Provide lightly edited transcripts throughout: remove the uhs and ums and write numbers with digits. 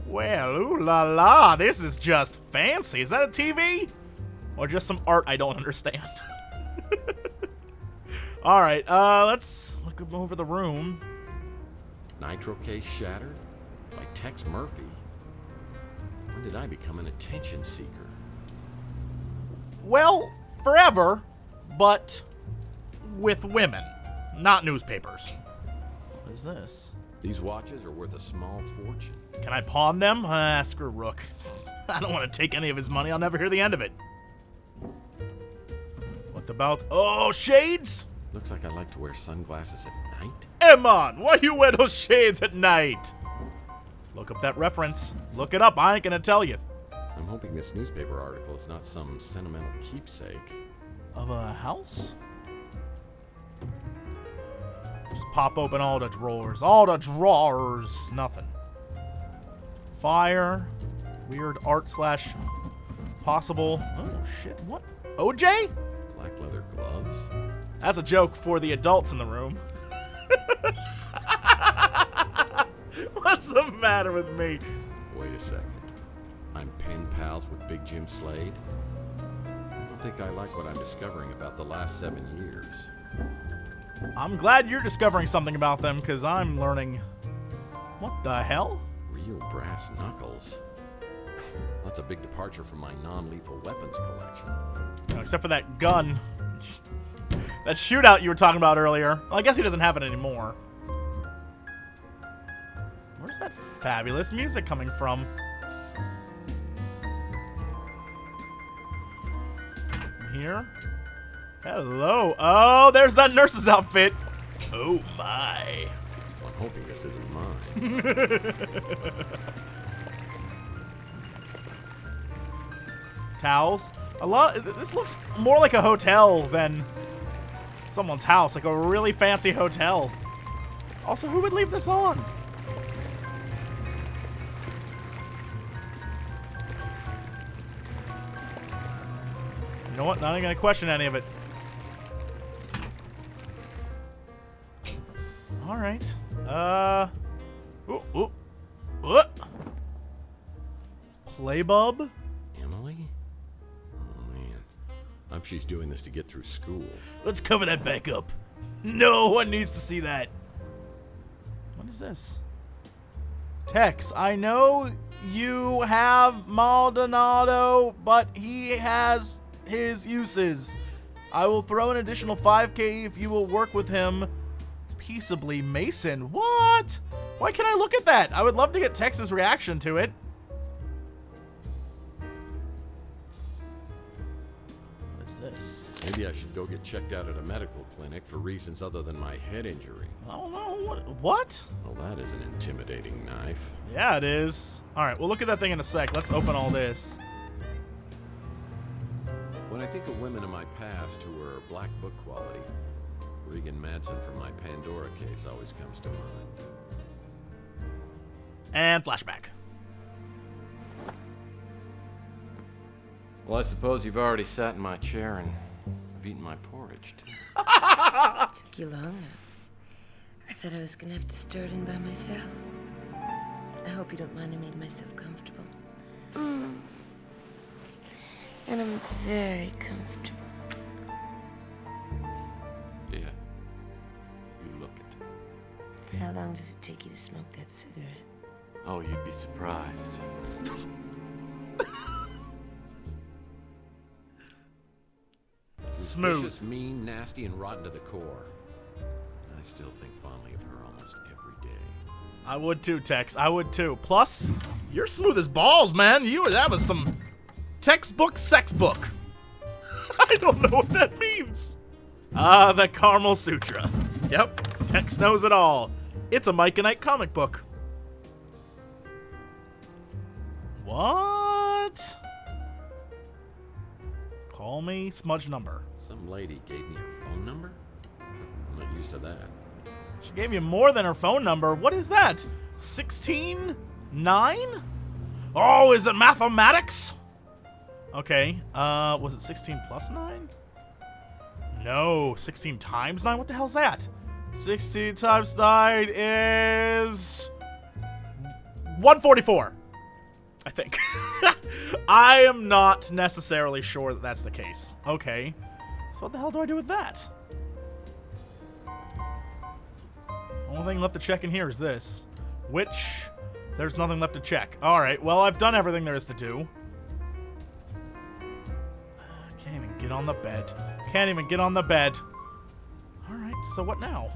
Well, ooh la la, this is just fancy. Is that a TV? Or just some art I don't understand? Alright, let's look over the room. Nitro case shattered? By Tex Murphy? When did I become an attention seeker? Well, forever, but with women, not newspapers. What is this? These watches are worth a small fortune. Can I pawn them? Screw Rook. I don't want to take any of his money. I'll never hear the end of it. What about... Oh, shades? Looks like I like to wear sunglasses at night. Emon, why you wear those shades at night? Look up that reference. Look it up. I ain't gonna tell you. I'm hoping this newspaper article is not some sentimental keepsake. Of a house? Just pop open all the drawers. All the drawers. Nothing. Fire. Weird art slash possible. Oh, shit. What? OJ? Black leather gloves. That's a joke for the adults in the room. What's the matter with me? Wait a second. I'm pen pals with Big Jim Slade? I don't think I like what I'm discovering about the last 7 years. I'm glad you're discovering something about them, because I'm learning... What the hell? Real brass knuckles. That's a big departure from my non-lethal weapons collection. No, except for that gun. That shootout you were talking about earlier. Well, I guess he doesn't have it anymore. Where's that fabulous music coming from? Here? Hello. Oh, there's that nurse's outfit. Oh, my. I'm hoping this isn't mine. Towels. This looks more like a hotel than someone's house. Like a really fancy hotel. Also, who would leave this on? You know what? Not even gonna question any of it. Alright. Playbub? Emily? Oh, man. I hope she's doing this to get through school. Let's cover that back up. No one needs to see that. What is this? Tex, I know you have Maldonado, but he has his uses. I will throw an additional 5K if you will work with him peaceably. Mason, what? Why can't I look at that? I would love to get Tex's reaction to it. What is this? Maybe I should go get checked out at a medical clinic for reasons other than my head injury. I don't know. What? Well, that is an intimidating knife. Yeah, it is. Alright, we'll look at that thing in a sec. Let's open all this. When I think of women in my past who were black book quality, Regan Madsen from my Pandora case always comes to mind. And flashback. Well, I suppose you've already sat in my chair and I've eaten my porridge, too. Took you long enough. I thought I was gonna have to stir it in by myself. I hope you don't mind I made myself comfortable. And I'm very comfortable. Yeah. You look it. How long does it take you to smoke that cigarette? Oh, you'd be surprised. Smooth. Vicious, mean, nasty, and rotten to the core. I still think fondly of her almost every day. I would too, Tex. I would too. Plus, you're smooth as balls, man. That was some textbook sex book. I don't know what that means. The Carmel Sutra. Yep, Tex knows it all. It's a Mike and Ike comic book. What? Call me smudge number. Some lady gave me her phone number? I'm not used to that. She gave you more than her phone number. What is that? 16? 9? Oh, is it mathematics? Okay, was it 16 plus 9? No, 16 times 9? What the hell's that? 16 times 9 is 144. I think. I am not necessarily sure that that's the case. Okay. So what the hell do I do with that? Only thing left to check in here is this. Which, there's nothing left to check. Alright, well, I've done everything there is to do. Can't even get on the bed. Can't even get on the bed. Alright, so what now?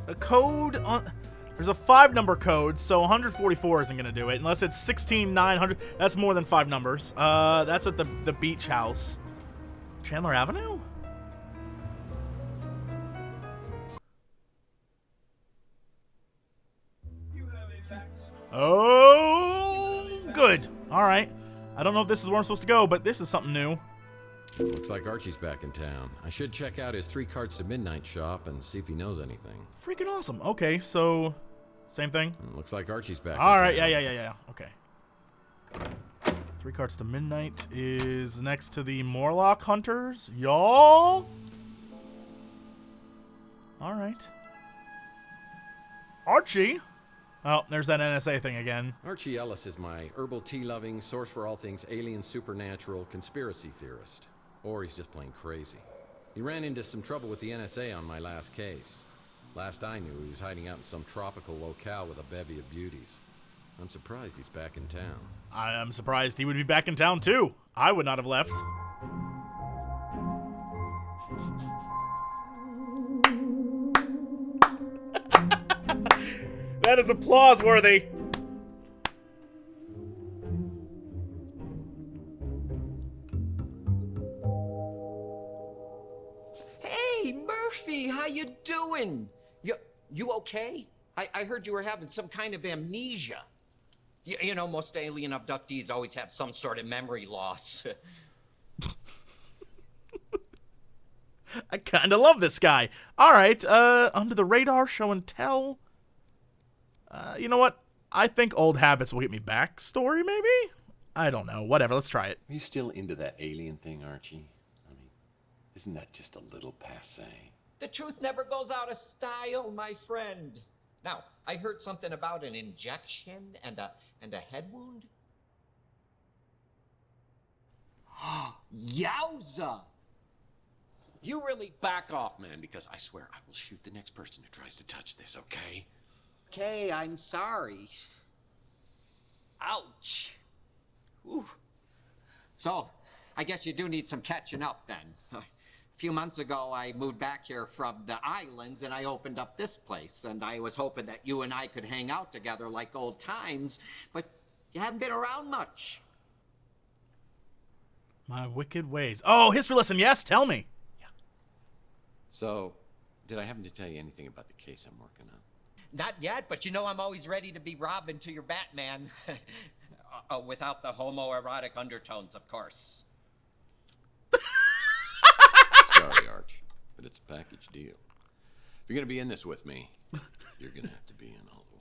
A code on... There's a 5-number code, so 144 isn't going to do it. Unless it's 16900. That's more than 5 numbers. That's at the beach house. Chandler Avenue? Oh, good. All right. I don't know if this is where I'm supposed to go, but this is something new. Looks like Archie's back in town. I should check out his 3 cards to midnight shop and see if he knows anything. Freaking awesome. Okay, so same thing. Looks like Archie's back. All right, yeah. Okay. 3 cards to midnight is next to the Morlock Hunters, y'all. All right. Archie. Oh, there's that NSA thing again. Archie Ellis is my herbal tea-loving, source for all things alien, supernatural, conspiracy theorist. Or he's just plain crazy. He ran into some trouble with the NSA on my last case. Last I knew, he was hiding out in some tropical locale with a bevy of beauties. I'm surprised he's back in town. I'm surprised he would be back in town, too. I would not have left. That is applause-worthy. Hey, Murphy, how you doing? You okay? I heard you were having some kind of amnesia. You know, most alien abductees always have some sort of memory loss. I kind of love this guy. All right, under the radar, show and tell. You know what? I think old habits will get me back. Story, maybe? I don't know. Whatever, let's try it. Are you still into that alien thing, Archie? I mean, isn't that just a little passé? The truth never goes out of style, my friend. Now, I heard something about an injection and a head wound. Yowza! You really back off, man, because I swear I will shoot the next person who tries to touch this, okay? Okay, I'm sorry. Ouch. Ooh. So, I guess you do need some catching up then. A few months ago, I moved back here from the islands and I opened up this place. And I was hoping that you and I could hang out together like old times, but you haven't been around much. My wicked ways. Oh, history lesson, yes, tell me. Yeah. So, did I happen to tell you anything about the case I'm working on? Not yet, but you know I'm always ready to be Robin to your Batman. Without the homoerotic undertones, of course. Sorry, Arch, but it's a package deal. If you're gonna be in this with me, you're gonna have to be in all the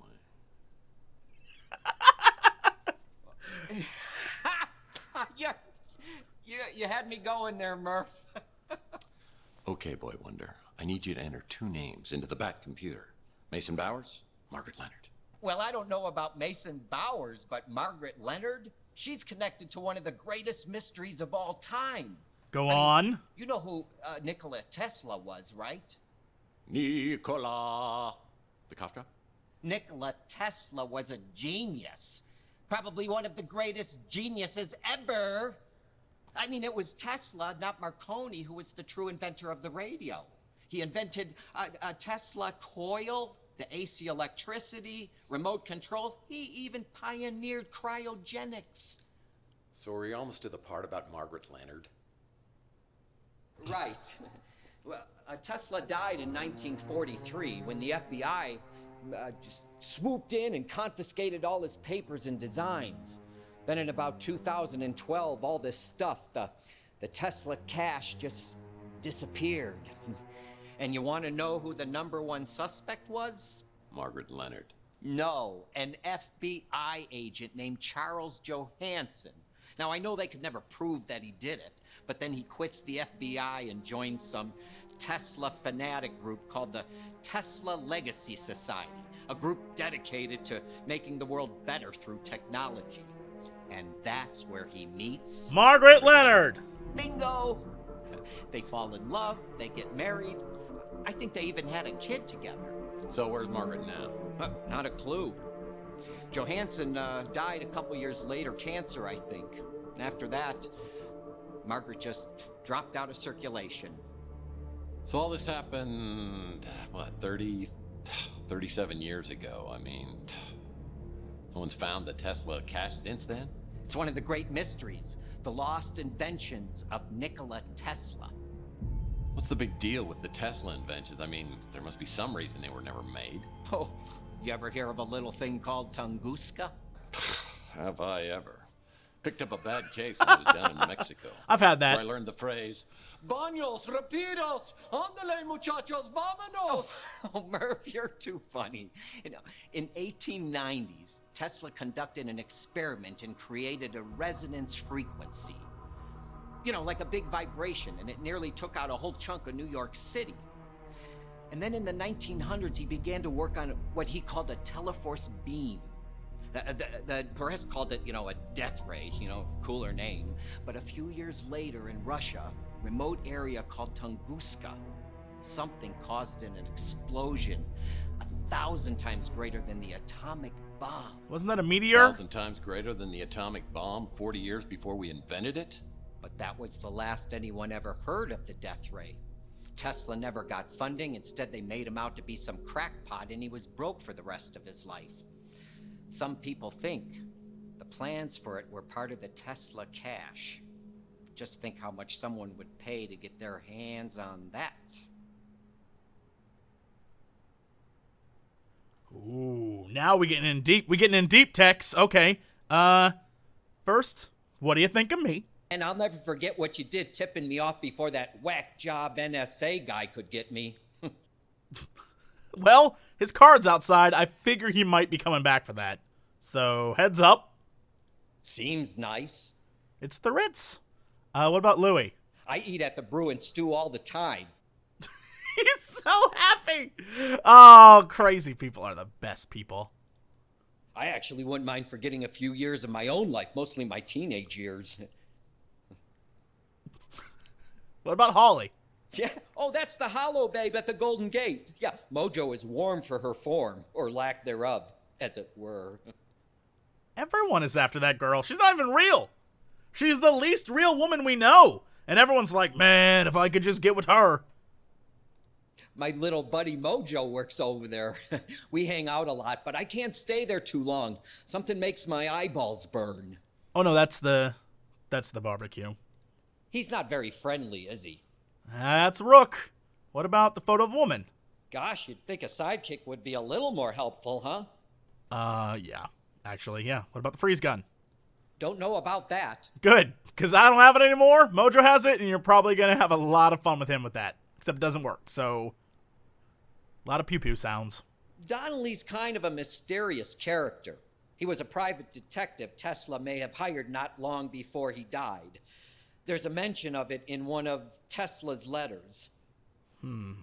way. You had me going there, Murph. Okay, Boy Wonder, I need you to enter 2 names into the Bat computer. Mason Bowers, Margaret Leonard. Well, I don't know about Mason Bowers, but Margaret Leonard, she's connected to one of the greatest mysteries of all time. Go on. You know who Nikola Tesla was, right? Nikola. The cough drop? Nikola Tesla was a genius. Probably one of the greatest geniuses ever. I mean, it was Tesla, not Marconi, who was the true inventor of the radio. He invented a Tesla coil, the AC electricity, remote control. He even pioneered cryogenics. So are we almost to the part about Margaret Leonard? Right. Well, Tesla died in 1943 when the FBI just swooped in and confiscated all his papers and designs. Then in about 2012, all this stuff, the Tesla cash just disappeared. And you want to know who the #1 suspect was? Margaret Leonard. No, an FBI agent named Charles Johansson. Now, I know they could never prove that he did it, but then he quits the FBI and joins some Tesla fanatic group called the Tesla Legacy Society, a group dedicated to making the world better through technology. And that's where he meets... Margaret Leonard! Bingo! They fall in love, they get married. I think they even had a kid together. So where's Margaret now? Not a clue. Johansson died a couple years later, cancer, I think. And after that, Margaret just dropped out of circulation. So all this happened, what, 37 years ago. I mean, no one's found the Tesla cache since then? It's one of the great mysteries, the lost inventions of Nikola Tesla. What's the big deal with the Tesla inventions? I mean, there must be some reason they were never made. Oh, you ever hear of a little thing called Tunguska? Have I ever? Picked up a bad case when I was down in Mexico. I've had that. Where I learned the phrase, Baños, rapidos, ándale muchachos, vámonos. Oh, Murph, you're too funny. You know, in 1890s, Tesla conducted an experiment and created a resonance frequency. You know, like a big vibration, and it nearly took out a whole chunk of New York City. And then in the 1900s, he began to work on what he called a teleforce beam. The press called it, a death ray, cooler name. But a few years later in Russia, remote area called Tunguska, something caused an explosion 1,000 times greater than the atomic bomb. Wasn't that a meteor? 1,000 times greater than the atomic bomb 40 years before we invented it? But that was the last anyone ever heard of the death ray. Tesla never got funding. Instead, they made him out to be some crackpot, and he was broke for the rest of his life. Some people think the plans for it were part of the Tesla cache. Just think how much someone would pay to get their hands on that. Ooh, now we're getting in deep. We're getting in deep, Tex. Okay. First, what do you think of me? And I'll never forget what you did tipping me off before that whack job NSA guy could get me. Well, his card's outside. I figure he might be coming back for that. So, heads up. Seems nice. It's the Ritz. What about Louis? I eat at the brew and stew all the time. He's so happy. Oh, crazy people are the best people. I actually wouldn't mind forgetting a few years of my own life, mostly my teenage years. What about Holly? Yeah. Oh, that's the hollow babe at the Golden Gate. Yeah, Mojo is warm for her form, or lack thereof, as it were. Everyone is after that girl. She's not even real. She's the least real woman we know. And everyone's like, man, if I could just get with her. My little buddy Mojo works over there. We hang out a lot, but I can't stay there too long. Something makes my eyeballs burn. Oh, no, that's the barbecue. He's not very friendly, is he? That's Rook. What about the photo of woman? Gosh, you'd think a sidekick would be a little more helpful, huh? Yeah. Actually, yeah. What about the freeze gun? Don't know about that. Good, because I don't have it anymore. Mojo has it, and you're probably going to have a lot of fun with him with that. Except it doesn't work, so... a lot of pew-pew sounds. Donnelly's kind of a mysterious character. He was a private detective Tesla may have hired not long before he died. There's a mention of it in one of Tesla's letters.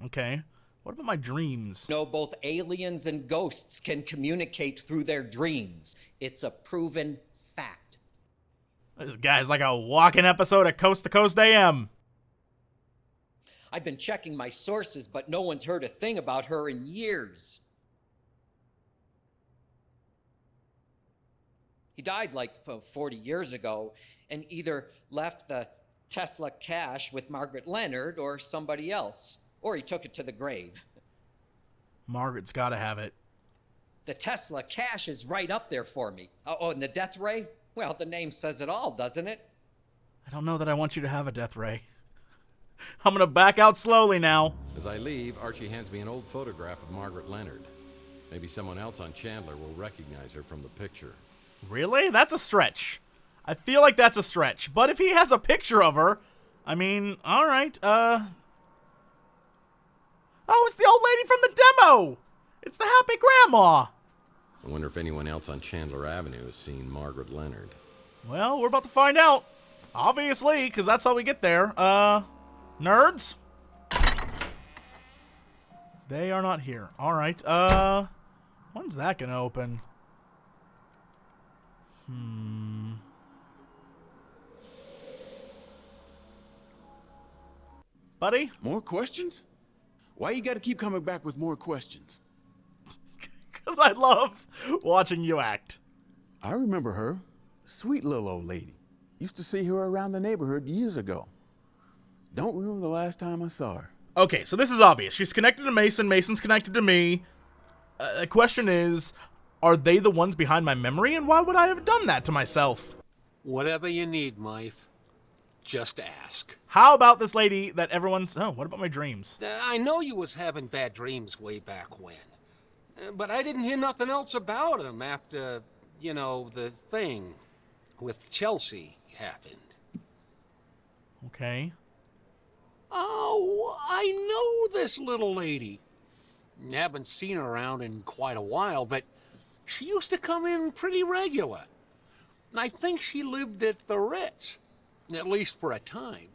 Okay. What about my dreams? No, both aliens and ghosts can communicate through their dreams. It's a proven fact. This guy's like a walking episode of Coast to Coast AM. I've been checking my sources, but no one's heard a thing about her in years. He died like 40 years ago and either left the Tesla cache with Margaret Leonard or somebody else. Or he took it to the grave. Margaret's got to have it. The Tesla cache is right up there for me. Oh, and the death ray? Well, the name says it all, doesn't it? I don't know that I want you to have a death ray. I'm going to back out slowly now. As I leave, Archie hands me an old photograph of Margaret Leonard. Maybe someone else on Chandler will recognize her from the picture. Really? That's a stretch. I feel like that's a stretch. But if he has a picture of her, I mean, all right. Oh, it's the old lady from the demo. It's the happy grandma. I wonder if anyone else on Chandler Avenue has seen Margaret Leonard. Well, we're about to find out. Obviously, because that's how we get there. Nerds? They are not here. All right. When's that gonna open? Buddy? More questions? Why you gotta keep coming back with more questions? Because I love watching you act. I remember her. Sweet little old lady. Used to see her around the neighborhood years ago. Don't remember the last time I saw her. Okay, so this is obvious. She's connected to Mason. Mason's connected to me. The question is, are they the ones behind my memory? And why would I have done that to myself? Whatever you need, Mike. Just ask. How about this lady that everyone's... Oh, what about my dreams? I know you was having bad dreams way back when. But I didn't hear nothing else about him after, you know, the thing with Chelsea happened. Okay. Oh, I know this little lady. Haven't seen her around in quite a while, but she used to come in pretty regular. I think she lived at the Ritz, at least for a time.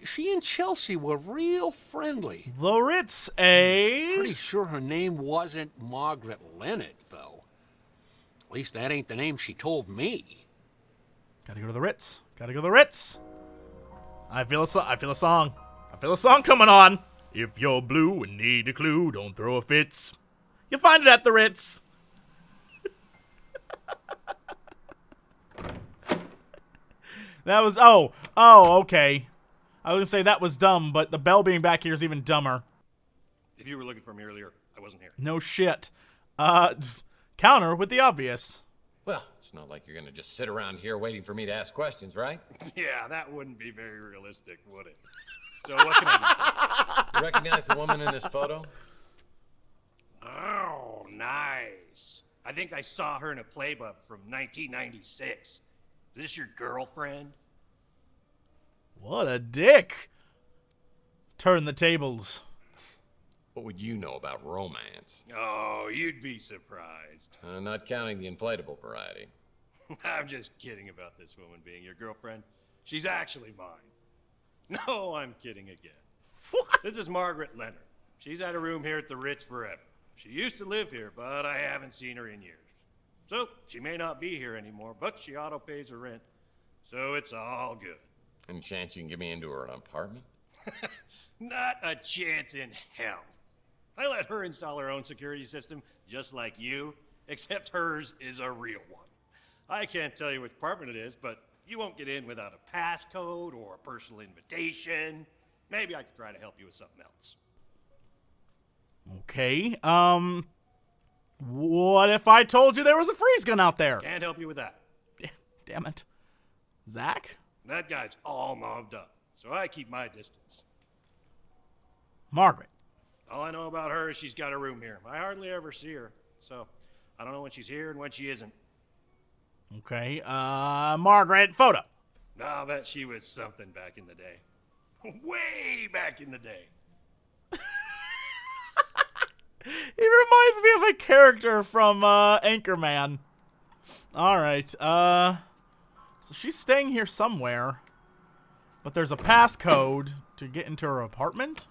She and Chelsea were real friendly. The Ritz, eh? Pretty sure her name wasn't Margaret Leonard, though. At least that ain't the name she told me. Gotta go to the Ritz. Gotta go to the Ritz. I feel a song. I feel a song coming on. If you're blue and need a clue, don't throw a fits. You'll find it at the Ritz. That was... Oh, okay. I was gonna say that was dumb, but the bell being back here is even dumber. If you were looking for me earlier, I wasn't here. No shit. Counter with the obvious. Well, it's not like you're gonna just sit around here waiting for me to ask questions, right? Yeah, that wouldn't be very realistic, would it? So what can I do? You recognize the woman in this photo? Oh, nice. I think I saw her in a playbook from 1996. Is this your girlfriend? What a dick. Turn the tables. What would you know about romance? Oh, you'd be surprised. Not counting the inflatable variety. I'm just kidding about this woman being your girlfriend. She's actually mine. No, I'm kidding again. What? This is Margaret Leonard. She's had a room here at the Ritz forever. She used to live here, but I haven't seen her in years. So, she may not be here anymore, but she auto-pays her rent. So it's all good. Any chance you can get me into her apartment? Not a chance in hell. I let her install her own security system, just like you, except hers is a real one. I can't tell you which apartment it is, but you won't get in without a passcode or a personal invitation. Maybe I could try to help you with something else. Okay, what if I told you there was a freeze gun out there? Can't help you with that. Damn it. Zach? That guy's all mobbed up, so I keep my distance. Margaret. All I know about her is she's got a room here. I hardly ever see her, so I don't know when she's here and when she isn't. Okay, Margaret, photo. I'll bet she was something back in the day. Way back in the day. He reminds me of a character from Anchorman. Alright, so she's staying here somewhere. But there's a passcode to get into her apartment?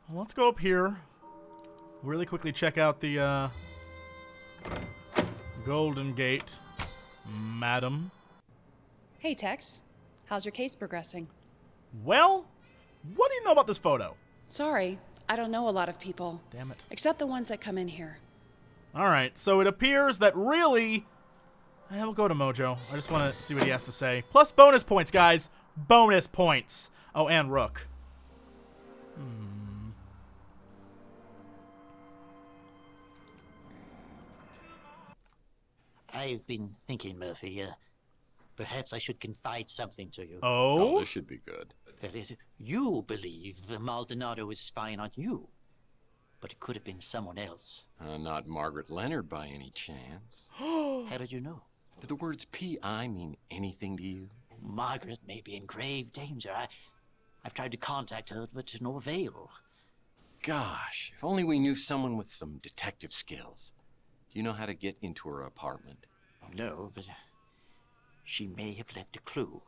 Well, let's go up here. Really quickly check out the Golden Gate, madam. Hey, Tex. How's your case progressing? Well, what do you know about this photo? Sorry, I don't know a lot of people. Damn it. Except the ones that come in here. Alright, so it appears that really... we'll go to Mojo. I just want to see what he has to say. Plus bonus points, guys. Bonus points. Oh, and Rook. I've been thinking, Murphy, perhaps I should confide something to you. Oh? This should be good. That is, you believe Maldonado is spying on you, but it could have been someone else. Not Margaret Leonard by any chance. How did you know? Do the words P.I. mean anything to you? Margaret may be in grave danger. I've tried to contact her, but to no avail. Gosh, if only we knew someone with some detective skills. Do you know how to get into her apartment? No, but she may have left a clue.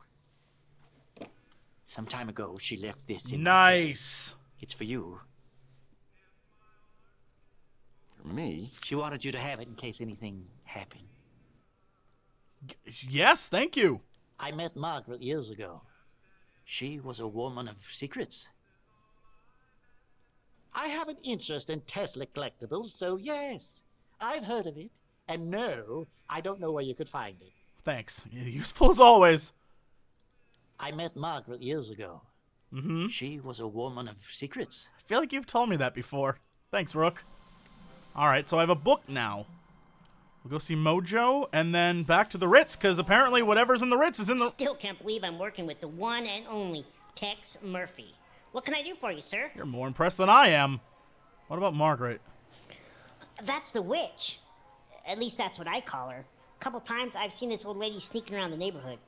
Some time ago, she left this in Nice. It's for you. For me? She wanted you to have it in case anything happened. Yes, thank you. I met Margaret years ago. She was a woman of secrets. I have an interest in Tesla collectibles, so yes, I've heard of it. And no, I don't know where you could find it. Thanks. Useful as always. I met Margaret years ago. Mm-hmm. She was a woman of secrets. I feel like you've told me that before. Thanks, Rook. Alright, so I have a book now. We'll go see Mojo, and then back to the Ritz, because apparently whatever's in the Ritz is in the... Still can't believe I'm working with the one and only Tex Murphy. What can I do for you, sir? You're more impressed than I am. What about Margaret? That's the witch. At least that's what I call her. A couple times I've seen this old lady sneaking around the neighborhood.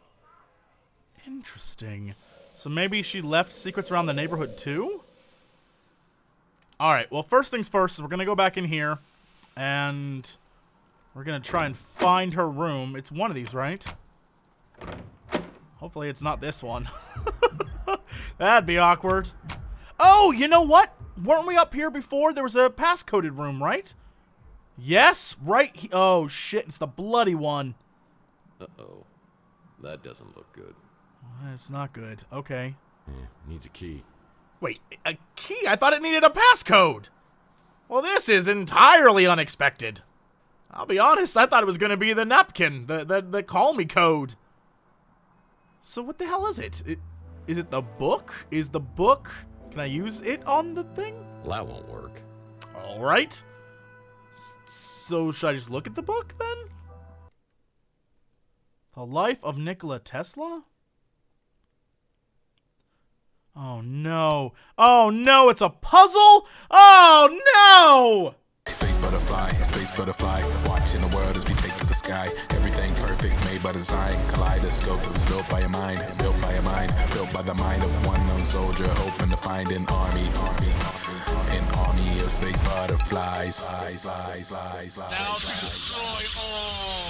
Interesting. So maybe she left secrets around the neighborhood too? Alright, well first things first is we're going to go back in here, and we're going to try and find her room. It's one of these, right? Hopefully it's not this one. That'd be awkward. Oh, you know what? Weren't we up here before? There was a pass-coded room, right? Yes, right. Oh, shit. It's the bloody one. Uh-oh. That doesn't look good. It's not good. Okay. Yeah, needs a key. Wait, a key? I thought it needed a passcode. Well, this is entirely unexpected. I'll be honest, I thought it was going to be the napkin, the call me code. So what the hell is it? Is it the book? Is the book... Can I use it on the thing? Well, that won't work. All right. So should I just look at the book then? The Life of Nikola Tesla? Oh no. Oh no, it's a puzzle? Oh no! Space butterfly, watching the world as we take to the sky. Everything perfect, made by design. Kaleidoscope that was built by a mind, built by the mind of one lone soldier, hoping to find an army of space butterflies. Now to destroy all.